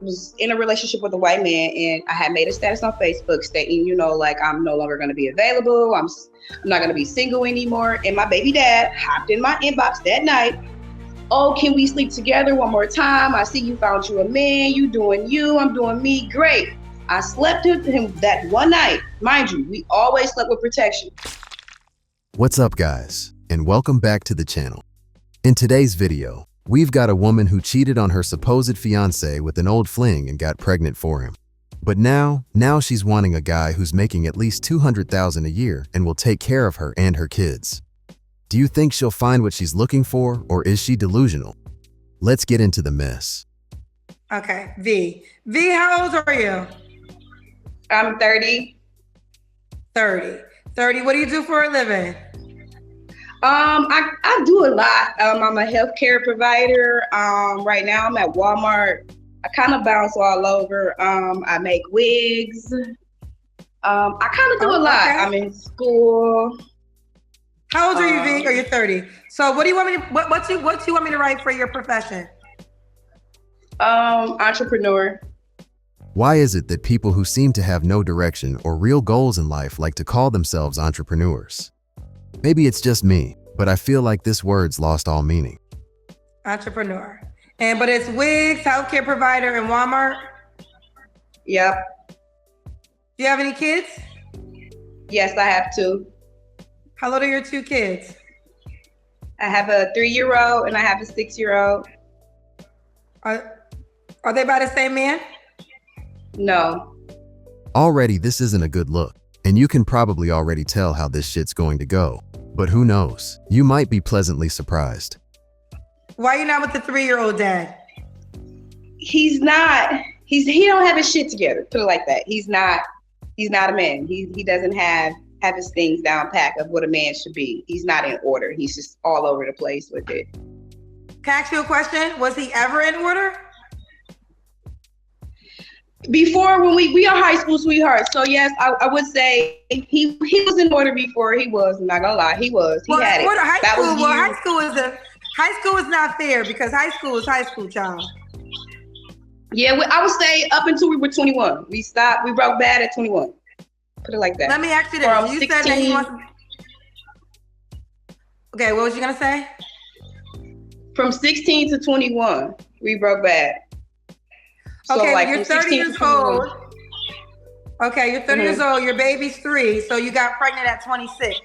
was in a relationship with a white man, and I had made a status on Facebook stating, like I'm no longer going to be available. I'm not going to be single anymore. And my baby dad hopped in my inbox that night. Oh, can we sleep together one more time? I see you found you a man. You doing you. I'm doing me. Great. I slept with him that one night. Mind you, we always slept with protection. What's up, guys? And welcome back to the channel. In today's video, we've got a woman who cheated on her supposed fiancé with an old fling and got pregnant for him. But now she's wanting a guy who's making at least $200,000 a year and will take care of her and her kids. Do you think she'll find what she's looking for, or is she delusional? Let's get into the mess. Okay, V, how old are you? I'm 30. 30. What do you do for a living? I do a lot. I'm a healthcare provider. Right now I'm at Walmart. I kind of bounce all over. I make wigs. I kind of do a lot. Okay. I'm in school. How old are you, V? Or you're 30? So what do you want me to, what do you want me to write for your profession? Entrepreneur. Why is it that people who seem to have no direction or real goals in life like to call themselves entrepreneurs? Maybe it's just me, but I feel like this word's lost all meaning. Entrepreneur. But it's wigs, healthcare provider, and Walmart? Yep. Do you have any kids? Yes, I have two. How old are your two kids? I have a 3-year-old and I have a 6-year-old. Are they by the same man? No. Already, this isn't a good look, and you can probably already tell how this shit's going to go. But who knows? You might be pleasantly surprised. Why are you not with the 3-year-old dad? He's not. He don't have his shit together. Put it like that. He's not a man. He doesn't have his things down pat of what a man should be. He's not in order. He's just all over the place with it. Can I ask you a question? Was he ever in order? Before, when we are high school sweethearts, so yes, I would say he was in order before. He was. I'm not gonna lie, he was. He had it. High school is not fair because high school is high school, child. Yeah, I would say up until we were 21. We broke bad at 21. Put it like that. Let me ask you this. You said that he wants. Okay, what was you gonna say? From 16 to 21, we broke bad. So okay, like you're 30 years old. Okay, you're 30 years old. Your baby's 3, so you got pregnant at 26.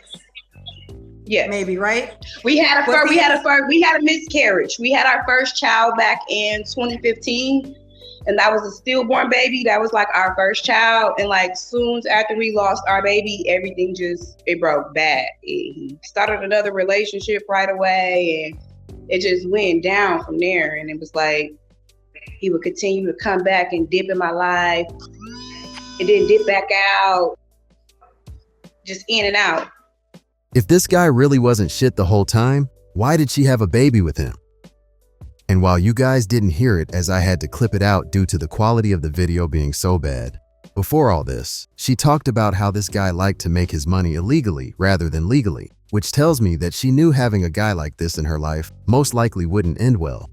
Yeah, maybe, right? We had a miscarriage. We had our first child back in 2015, and that was a stillborn baby. That was like our first child, and like soon after we lost our baby, everything it broke bad. He started another relationship right away, and it just went down from there. And it was like, he would continue to come back and dip in my life and then dip back out, just in and out. If this guy really wasn't shit the whole time, why did she have a baby with him? And while you guys didn't hear it as I had to clip it out due to the quality of the video being so bad, before all this, she talked about how this guy liked to make his money illegally rather than legally, which tells me that she knew having a guy like this in her life most likely wouldn't end well.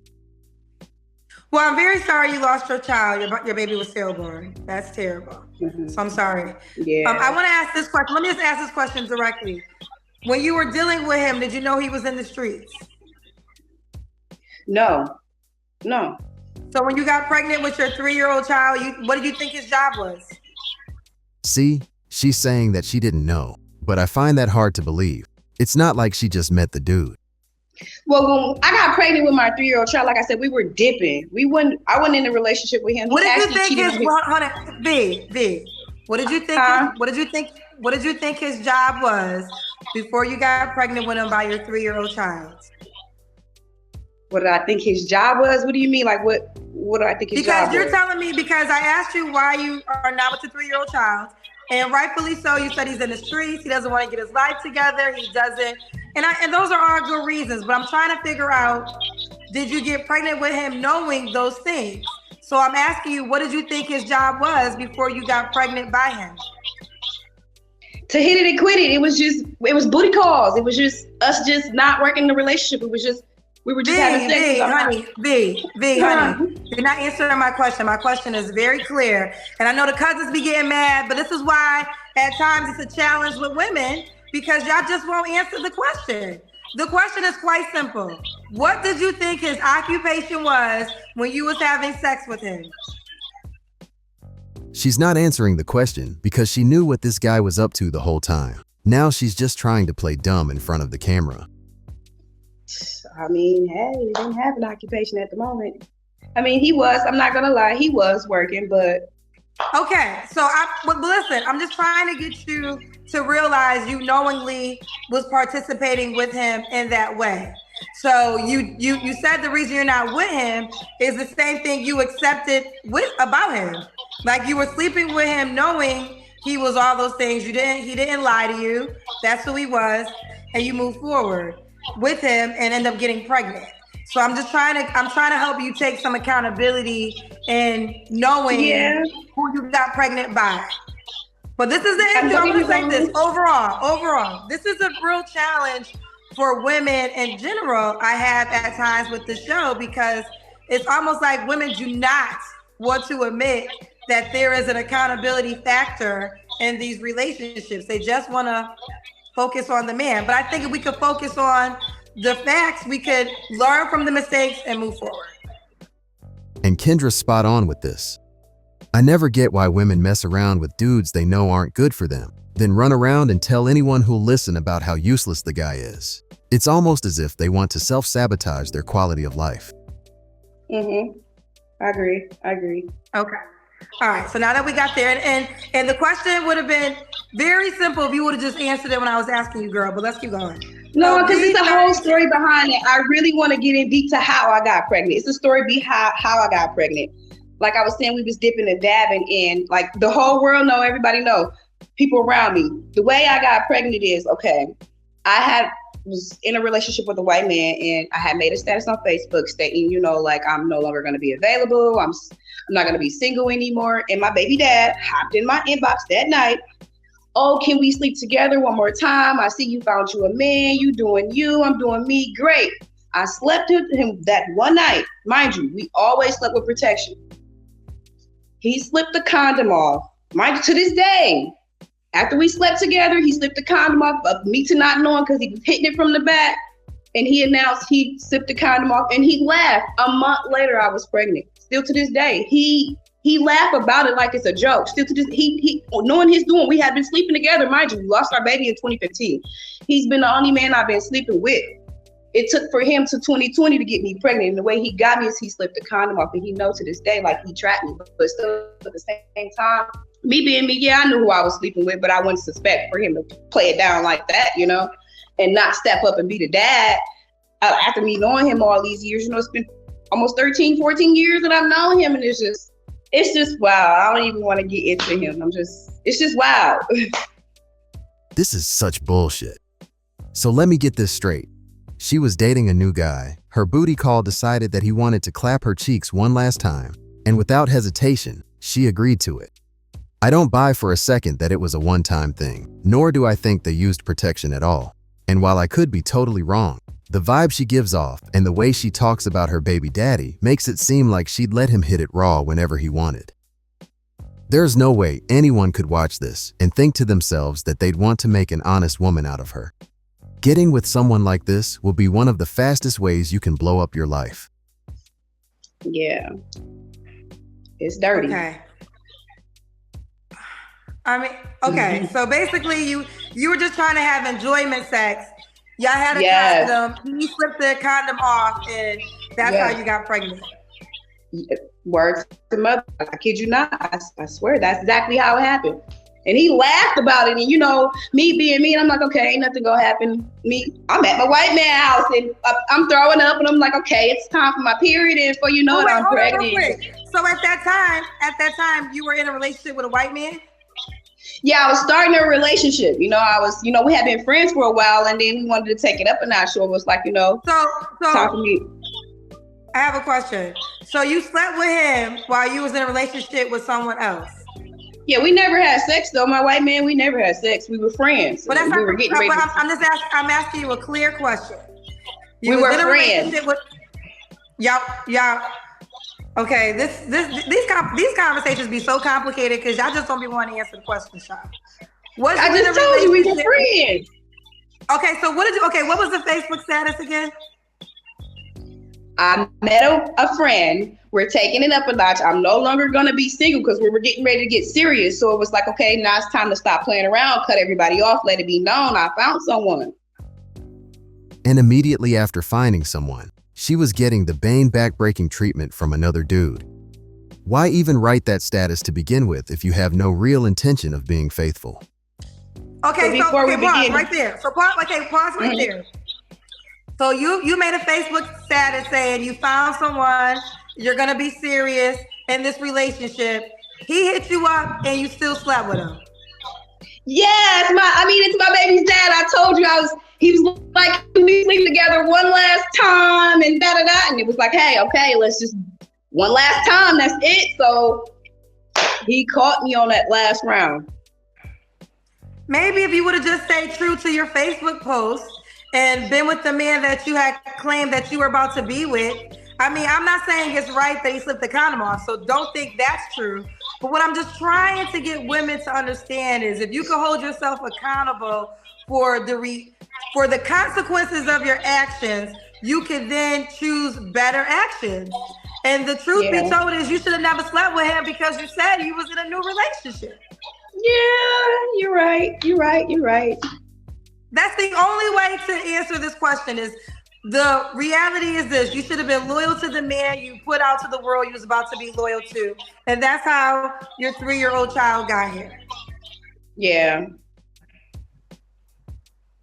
Well, I'm very sorry you lost your child. Your baby was stillborn. That's terrible. Mm-hmm. So I'm sorry. Yeah. I want to ask this question. Let me just ask this question directly. When you were dealing with him, did you know he was in the streets? No. So when you got pregnant with your 3-year-old child, what did you think his job was? See, she's saying that she didn't know, but I find that hard to believe. It's not like she just met the dude. Well, when I got pregnant with my 3-year-old child, like I said, we were dipping. I wasn't in a relationship with him. What did you think his What did you think? What did you think his job was before you got pregnant with him by your 3-year-old child? What did I think his job was? What do you mean? Like what do I think his job was? Because you're telling me, because I asked you why you are not with your 3-year-old child, and rightfully so, you said he's in the streets, he doesn't want to get his life together, he doesn't. And those are all good reasons, but I'm trying to figure out, did you get pregnant with him knowing those things? So I'm asking you, what did you think his job was before you got pregnant by him? To hit it and quit it. It was booty calls. It was just us just not working the relationship. It was just We were just having sex. Honey, you're not answering my question. My question is very clear. And I know the cousins be getting mad, but this is why at times it's a challenge with women, because y'all just won't answer the question. The question is quite simple. What did you think his occupation was when you was having sex with him? She's not answering the question because she knew what this guy was up to the whole time. Now she's just trying to play dumb in front of the camera. I mean, hey, he didn't have an occupation at the moment. I mean, he was, I'm not gonna lie, he was working, but. Okay, so but listen, I'm just trying to get you to realize you knowingly was participating with him in that way. So you said the reason you're not with him is the same thing you accepted about him. Like you were sleeping with him knowing he was all those things. He didn't lie to you. That's who he was. And you move forward with him and end up getting pregnant. So I'm trying to help you take some accountability in knowing who you got pregnant by. But this is the issue. I'm gonna say this overall, this is a real challenge for women in general. I have at times with the show, because it's almost like women do not want to admit that there is an accountability factor in these relationships. They just want to focus on the man. But I think if we could focus on the facts, we could learn from the mistakes and move forward. And Kendra's spot on with this. I never get why women mess around with dudes they know aren't good for them, then run around and tell anyone who'll listen about how useless the guy is. It's almost as if they want to self-sabotage their quality of life. I agree. Okay. All right. So now that we got there, and the question would have been very simple if you would have just answered it when I was asking you, girl, but let's keep going. No, because it's a whole story behind it. I really want to get in deep to how I got pregnant. It's a story behind how I got pregnant. Like I was saying, we was dipping and dabbing in, like the whole world know, everybody know, people around me. The way I got pregnant is, okay, was in a relationship with a white man, and I had made a status on Facebook stating, like I'm no longer going to be available. I'm not going to be single anymore. And my baby dad hopped in my inbox that night. Oh, can we sleep together one more time? I see you found you a man. You doing you. I'm doing me. Great. I slept with him that one night. Mind you, we always slept with protection. He slipped the condom off. Mind you, to this day, after we slept together, he slipped the condom off of me to not knowing because he was hitting it from the back. And he announced he slipped the condom off, and he laughed. A month later, I was pregnant. Still to this day, he laughed about it like it's a joke. Still to this, he knowing his doing, we had been sleeping together. Mind you, we lost our baby in 2015. He's been the only man I've been sleeping with. It took for him to 2020 to get me pregnant. And the way he got me is he slipped the condom off, and he knows to this day, like he tracked me. But still at the same time, me being me, I knew who I was sleeping with, but I wouldn't suspect for him to play it down like that, and not step up and be the dad. After me knowing him all these years, it's been almost 13, 14 years that I've known him, and it's just wow. I don't even want to get into him. It's just wow. This is such bullshit. So let me get this straight. She was dating a new guy. Her booty call decided that he wanted to clap her cheeks one last time, and without hesitation, she agreed to it. I don't buy for a second that it was a one-time thing, nor do I think they used protection at all. And while I could be totally wrong, the vibe she gives off and the way she talks about her baby daddy makes it seem like she'd let him hit it raw whenever he wanted. There's no way anyone could watch this and think to themselves that they'd want to make an honest woman out of her. Getting with someone like this will be one of the fastest ways you can blow up your life. Yeah. It's dirty. Okay. I mean, okay. So basically you were just trying to have enjoyment sex. Y'all had a condom. He slipped the condom off, and that's how you got pregnant. Words to mother. I kid you not. I swear that's exactly how it happened. And he laughed about it. And me being me, and I'm like, okay, ain't nothing gonna happen. I'm at my white man house, and I'm throwing up, and I'm like, okay, it's time for my period, and for I'm pregnant. So at that time, you were in a relationship with a white man? Yeah, I was starting a relationship. We had been friends for a while, and then we wanted to take it up a notch. So it was like, So time for me. I have a question. So you slept with him while you was in a relationship with someone else? Yeah, we never had sex though. My white man, we never had sex. We were friends. But that's we were getting ready. I'm asking you a clear question. You we was were in a friends. relationship with y'all. Okay, these conversations be so complicated because y'all just don't be wanting to answer the question, child. I just told you we were friends. Okay, so what was the Facebook status again? I met a friend. We're taking it up a notch. I'm no longer going to be single because we were getting ready to get serious. So it was like, okay, now it's time to stop playing around, cut everybody off, let it be known I found someone. And immediately after finding someone, she was getting the Bane backbreaking treatment from another dude. Why even write that status to begin with if you have no real intention of being faithful? Okay, pause right there. Pause right there. So you made a Facebook status saying you found someone, you're gonna be serious in this relationship. He hit you up and you still slept with him. Yes, it's my baby's dad. I told you he was like, we sleep together one last time and da-da-da. And it was like, hey, okay, let's just one last time, that's it. So he caught me on that last round. Maybe if you would have just stayed true to your Facebook post and been with the man that you had claimed that you were about to be with. I'm not saying it's right that he slipped the condom off, so don't think that's true. But what I'm just trying to get women to understand is if you can hold yourself accountable for the consequences of your actions, you can then choose better actions. And the truth be told is you should have never slept with him because you said you was in a new relationship. Yeah, you're right. That's the only way to answer this question is the reality is this. You should have been loyal to the man you put out to the world you was about to be loyal to. And that's how your 3-year-old child got here. Yeah.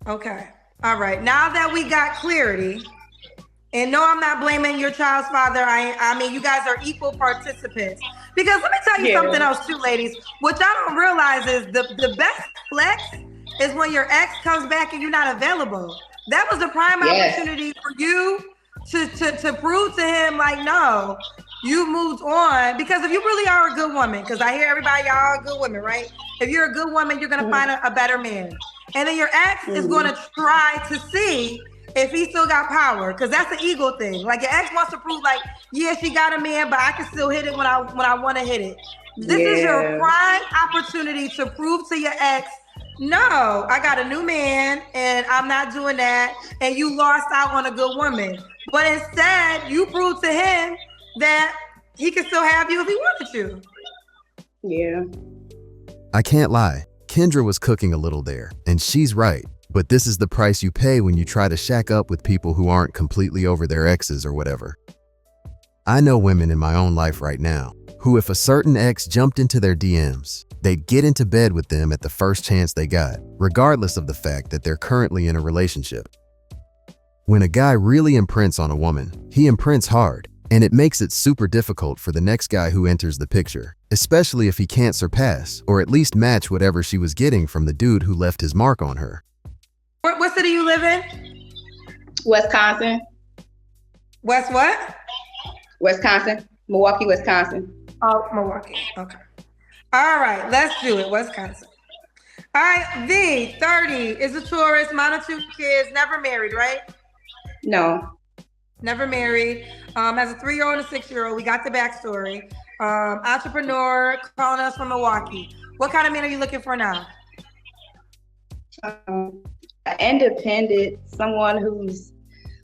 Okay. All right. Now that we got clarity, and no, I'm not blaming your child's father. I mean, you guys are equal participants. Because let me tell you something else too, ladies. What y'all don't realize is the best flex is when your ex comes back and you're not available. That was the prime opportunity for you to prove to him, like, no, you moved on. Because if you really are a good woman, because I hear everybody, y'all are good women, right? If you're a good woman, you're going to find a better man. And then your ex is going to try to see if he still got power, because that's an ego thing. Like, your ex wants to prove, like, yeah, she got a man, but I can still hit it when I want to hit it. This is your prime opportunity to prove to your ex, no, I got a new man and I'm not doing that. And you lost out on a good woman. But instead, you proved to him that he can still have you if he wanted to. Yeah. I can't lie. Kendra was cooking a little there, and she's right. But this is the price you pay when you try to shack up with people who aren't completely over their exes or whatever. I know women in my own life right now who, if a certain ex jumped into their DMs, they'd get into bed with them at the first chance they got, regardless of the fact that they're currently in a relationship. When a guy really imprints on a woman, he imprints hard, and it makes it super difficult for the next guy who enters the picture, especially if he can't surpass or at least match whatever she was getting from the dude who left his mark on her. What city you live in? Wisconsin. West what? Wisconsin. Milwaukee, Wisconsin. Oh, Milwaukee. Okay. All right, let's do it. Wisconsin. All right, V, 30, is a tourist, mom of 2 kids, never married, right? No. Never married. Has a 3-year-old and a 6-year-old. We got the backstory. Entrepreneur, calling us from Milwaukee. What kind of man are you looking for now? Independent, someone who's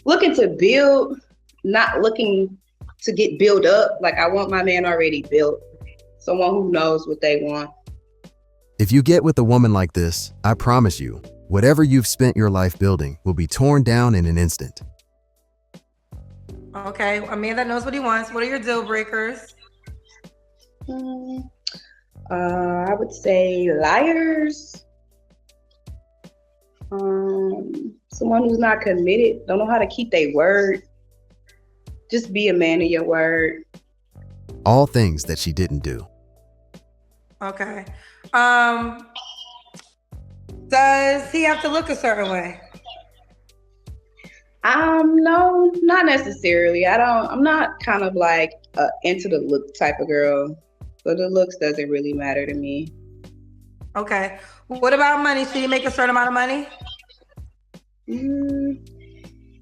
looking to build, not looking to get built up. Like, I want my man already built. Someone who knows what they want. If you get with a woman like this, I promise you, whatever you've spent your life building will be torn down in an instant. Okay, a man that knows what he wants. What are your deal breakers? I would say liars. Someone who's not committed, don't know how to keep their word. Just be a man of your word. All things that she didn't do. Okay. Does he have to look a certain way? No, not necessarily. I'm not kind of like into the look type of girl. So the looks doesn't really matter to me. Okay. What about money? Should you make a certain amount of money?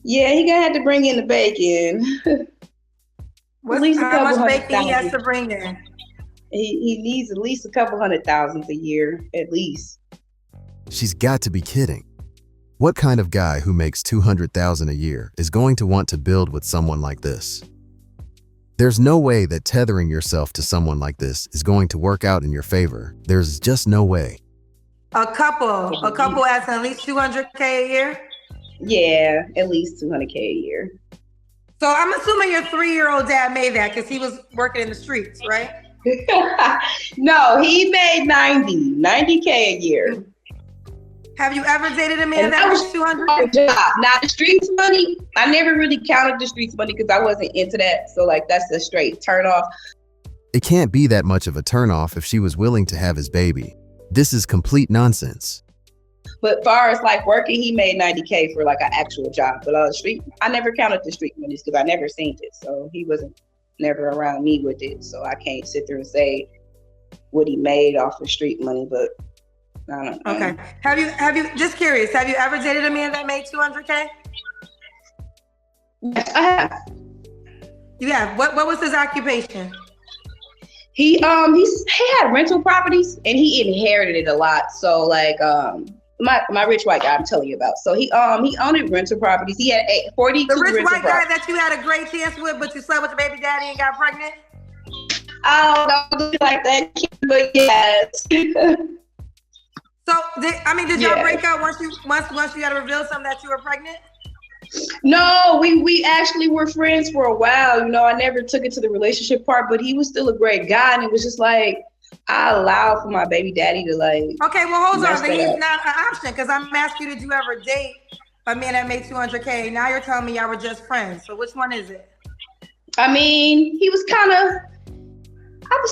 Yeah, he gonna have to bring in the bacon. At least How much bacon he has to bring in? He needs at least a couple 100,000 a year, at least. She's got to be kidding. What kind of guy who makes $200,000 a year is going to want to build with someone like this? There's no way that tethering yourself to someone like this is going to work out in your favor. There's just no way. A couple asking at least $200K a year? Yeah, at least $200K a year. So I'm assuming your 3-year-old dad made that because he was working in the streets, right? No, he made $90K a year. Have you ever dated a man that was 200? Now the streets money, I never really counted the streets money because I wasn't into that. So like that's a straight turn off. It can't be that much of a turnoff if she was willing to have his baby. This is complete nonsense. But far as like working, he made $90K for like an actual job. But on the street, I never counted the street money because I never seen it. So he wasn't never around me with it. So I can't sit there and say what he made off of street money, but I don't know. Okay. Have you just curious, have you ever dated a man that made $200K? Yes, I have. You have. What was his occupation? He had rental properties and he inherited it a lot. So like my rich white guy I'm telling you about. So he owned rental properties. He had 42 The rich rental white guy properties. that you had a great chance with, but you slept with the baby daddy and got pregnant? I don't do like that, but yes. So did y'all break up once you had to reveal something that you were pregnant? No, we actually were friends for a while. You know, I never took it to the relationship part, but he was still a great guy, and it was just like I allowed for my baby daddy to like. Okay, well hold on. Then he's not an option because I'm asking you, did you ever date a man that made $200K? Now you're telling me y'all were just friends. So which one is it? I mean, he was kind of.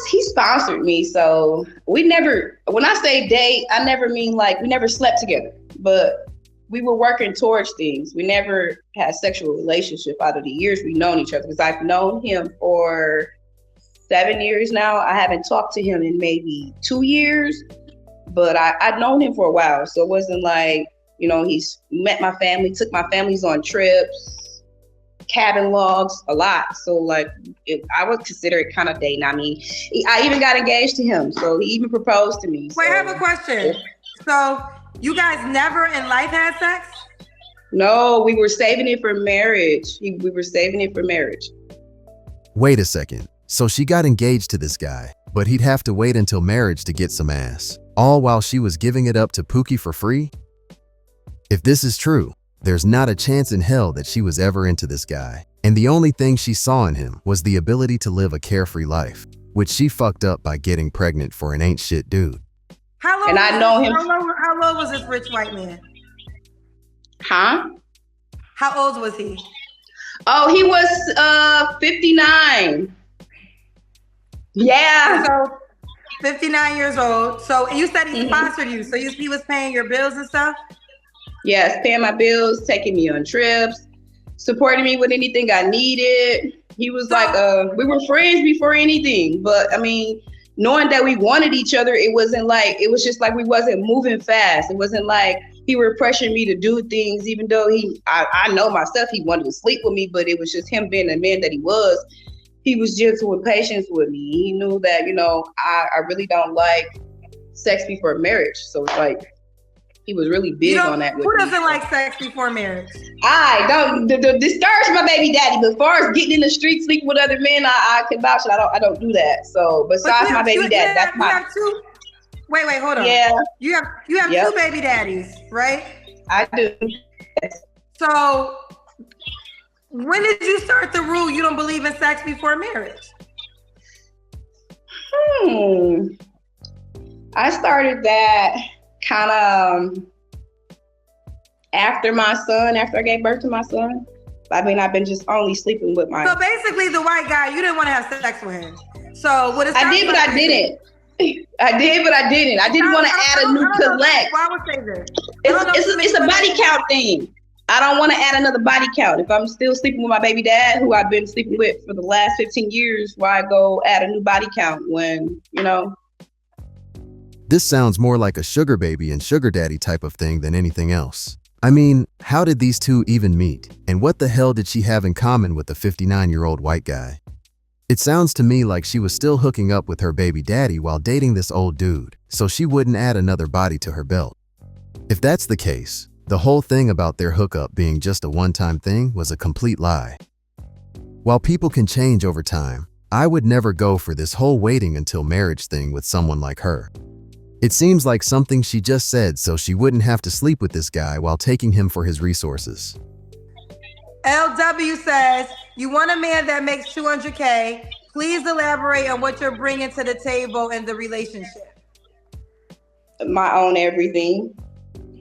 He sponsored me, so we never. When I say date, I never mean like we never slept together, but we were working towards things. We never had a sexual relationship out of the years we've known each other. Because I've known him for 7 years now. I haven't talked to him in maybe 2 years, but I'd known him for a while, so it wasn't like he's met my family, took my families on trips. Cabin logs a lot, so like I would consider it kind of dating. I mean, I even got engaged to him, so he even proposed to me. Wait, I have a question. So you guys never in life had sex? No, we were saving it for marriage. We were saving it for marriage. Wait a second. So she got engaged to this guy, but he'd have to wait until marriage to get some ass, all while she was giving it up to Pookie for free? If this is true, there's not a chance in hell that she was ever into this guy, and the only thing she saw in him was the ability to live a carefree life, which she fucked up by getting pregnant for an ain't shit dude. How old was this rich white man? Huh? How old was he? Oh, he was 59. Yeah. So 59 years old. So you said he sponsored you. So he was paying your bills and stuff? Yes, paying my bills, taking me on trips, supporting me with anything I needed. He was like, we were friends before anything. But I mean, knowing that we wanted each other, it was just like we wasn't moving fast. It wasn't like he were pressuring me to do things, even though I know myself, he wanted to sleep with me, but it was just him being the man that he was. He was gentle with patience with me. He knew that, I really don't like sex before marriage. So it's like, he was really big on that. Who doesn't like sex before marriage? I don't discourage my baby daddy, but as far as getting in the street, sleeping with other men, I can vouch that I don't do that. So besides my baby daddy, that's my. Wait, hold on. Yeah. You have two baby daddies, right? I do. So when did you start the rule you don't believe in sex before marriage? I started that kind of after I gave birth to my son. I mean, I've been just only sleeping with my. So basically, the white guy, you didn't want to have sex with him. So what? I did, but I didn't. I did, but I didn't. I didn't want to add a new collect. Why would say this? It's a body count thing. I don't want to add another body count. If I'm still sleeping with my baby dad, who I've been sleeping with for the last 15 years, why go add a new body count when, This sounds more like a sugar baby and sugar daddy type of thing than anything else. I mean, how did these two even meet? And what the hell did she have in common with the 59-year-old white guy? It sounds to me like she was still hooking up with her baby daddy while dating this old dude, so she wouldn't add another body to her belt. If that's the case, the whole thing about their hookup being just a one-time thing was a complete lie. While people can change over time, I would never go for this whole waiting until marriage thing with someone like her. It seems like something she just said so she wouldn't have to sleep with this guy while taking him for his resources. LW says, you want a man that makes $200K. Please elaborate on what you're bringing to the table in the relationship. My own everything.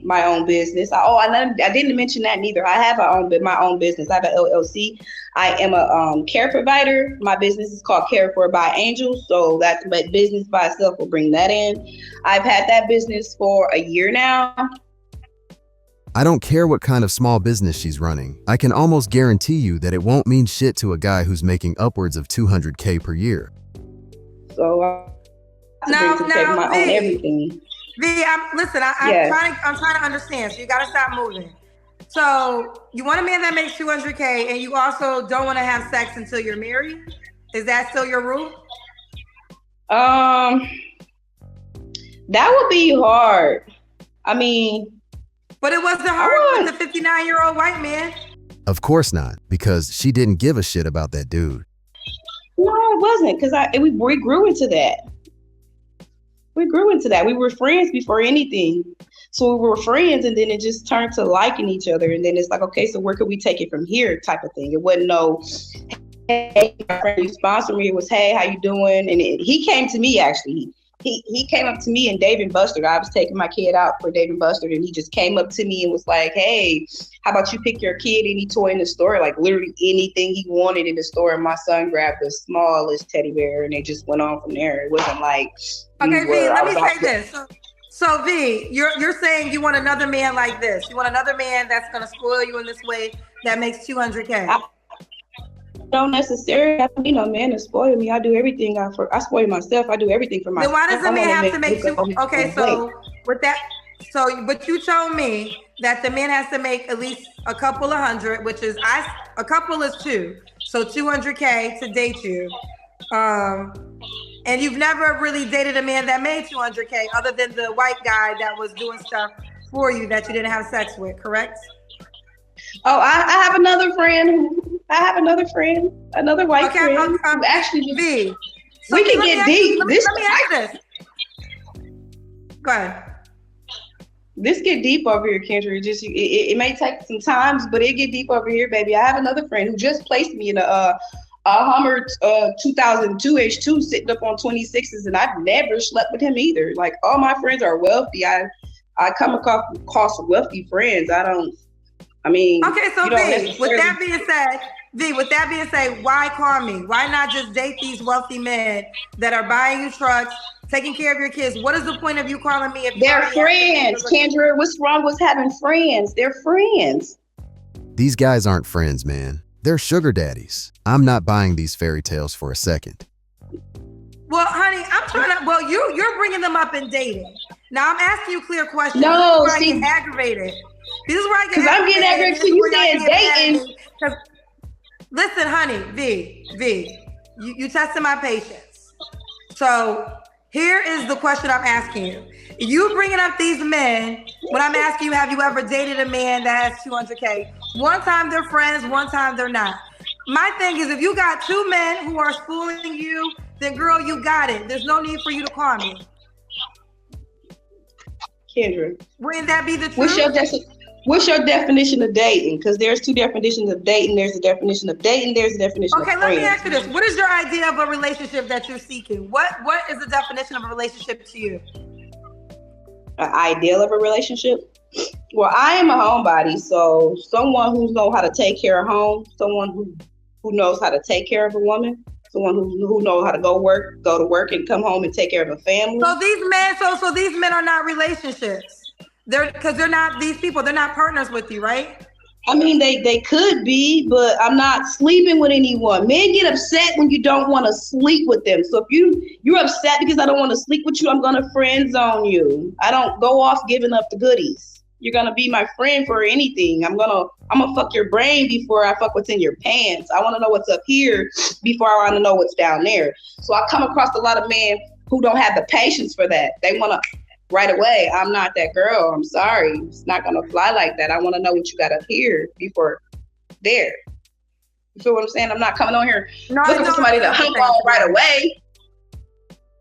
My own business. I didn't mention that neither. I have my own business. I have an LLC. I am a care provider. My business is called Care for by Angels. So that business by itself will bring that in. I've had that business for a year now. I don't care what kind of small business she's running. I can almost guarantee you that it won't mean shit to a guy who's making upwards of $200K per year. So I take my own everything. I'm trying to understand. So you got to stop moving. So you want a man that makes $200K, and you also don't want to have sex until you're married. Is that still your rule? That would be hard. I mean, but it wasn't hard with the 59-year-old white man. Of course not, because she didn't give a shit about that dude. No, it wasn't, because we grew into that. We grew into that. We were friends before anything. So we were friends, and then it just turned to liking each other. And then it's like, okay, so where could we take it from here type of thing. It wasn't no, hey, my friend, you sponsor me. It was, hey, how you doing? And he came to me, actually. He came up to me in Dave and Buster's. I was taking my kid out for Dave and Buster's, and he just came up to me and was like, hey, how about you pick your kid any toy in the store? Like literally anything he wanted in the store. And my son grabbed the smallest teddy bear, and they just went on from there. It wasn't like, okay, V, let me say this. So V, you're saying you want another man like this. You want another man that's going to spoil you in this way that makes $200K. I don't necessarily have to be no man to spoil me. I do everything. I spoil myself. I do everything for myself. Then why does the man have to make okay, so with that, but you told me that the man has to make at least a couple of hundred, which is a couple is two. So $200K to date you. And you've never really dated a man that made $200K other than the white guy that was doing stuff for you that you didn't have sex with, correct? Oh, I have another friend. Another white friend. Who actually, V. So we can get deep. Let me ask this. Go ahead. This get deep over here, Kendra. It may take some time, but it get deep over here, baby. I have another friend who just placed me in a Hummer 2002 H2 sitting up on 26s, and I've never slept with him either. Like all my friends are wealthy. I come across wealthy friends. Okay, so V, with that being said, why call me? Why not just date these wealthy men that are buying you trucks, taking care of your kids? What is the point of you calling me if they're friends, Kendra? What's wrong with having friends? They're friends. These guys aren't friends, man. They're sugar daddies. I'm not buying these fairy tales for a second. Well, honey, you're bringing them up in dating. Now I'm asking you clear questions. No, I get aggravated. This is where I get aggravated. Because I'm getting aggravated too. You said dating. Listen, honey, V, you tested my patience. So here is the question I'm asking you. You bringing up these men, when I'm asking you, have you ever dated a man that has $200K? One time they're friends, one time they're not. My thing is, if you got two men who are schooling you, then girl, you got it. There's no need for you to call me. Kendra, wouldn't that be the truth? What's your definition of dating? Because there's two definitions of dating. There's a definition of dating. There's a definition of friends. Okay, let me ask you this. What is your idea of a relationship that you're seeking? What is the definition of a relationship to you? An ideal of a relationship? Well, I am a homebody, so someone who knows how to take care of home, someone who knows how to take care of a woman, someone who knows how to go to work and come home and take care of a family. So these men are not relationships. They're not these people. They're not partners with you, right? I mean, they could be, but I'm not sleeping with anyone. Men get upset when you don't want to sleep with them. So if you're upset because I don't want to sleep with you, I'm gonna friend zone you. I don't go off giving up the goodies. you're gonna be my friend for anything. I'm gonna fuck your brain before I fuck what's in your pants. I want to know what's up here before I want to know what's down there. So I come across a lot of men who don't have the patience for that. They want to right away. I'm not that girl. I'm sorry. It's not gonna fly like that. I want to know what you got up here before there. You feel what I'm saying? I'm not coming on here looking for somebody to hump on right away.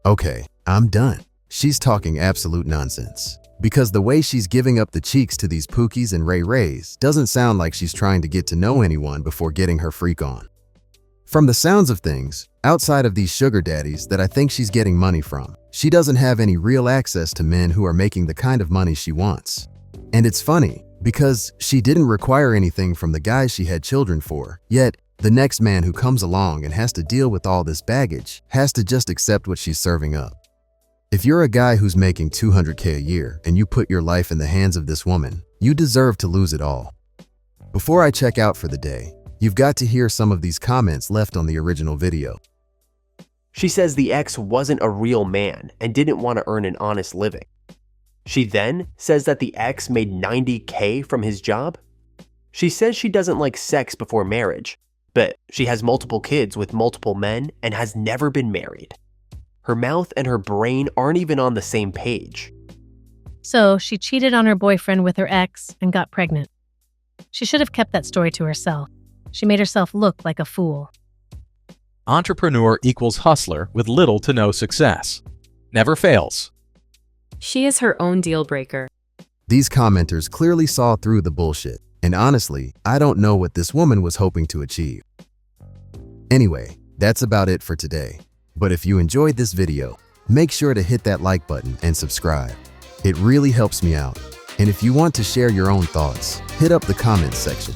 Okay, I'm done. She's talking absolute nonsense. Because the way she's giving up the cheeks to these Pookies and Ray Rays doesn't sound like she's trying to get to know anyone before getting her freak on. From the sounds of things, outside of these sugar daddies that I think she's getting money from, she doesn't have any real access to men who are making the kind of money she wants. And it's funny, because she didn't require anything from the guys she had children for, yet the next man who comes along and has to deal with all this baggage has to just accept what she's serving up. If you're a guy who's making $200K a year and you put your life in the hands of this woman, you deserve to lose it all. Before I check out for the day, you've got to hear some of these comments left on the original video. She says the ex wasn't a real man and didn't want to earn an honest living. She then says that the ex made $90K from his job. She says she doesn't like sex before marriage, but she has multiple kids with multiple men and has never been married. Her mouth and her brain aren't even on the same page. So she cheated on her boyfriend with her ex and got pregnant. She should have kept that story to herself. She made herself look like a fool. Entrepreneur equals hustler with little to no success. Never fails. She is her own deal breaker. These commenters clearly saw through the bullshit, and honestly, I don't know what this woman was hoping to achieve. Anyway, that's about it for today. But if you enjoyed this video, make sure to hit that like button and subscribe. It really helps me out. And if you want to share your own thoughts, hit up the comments section.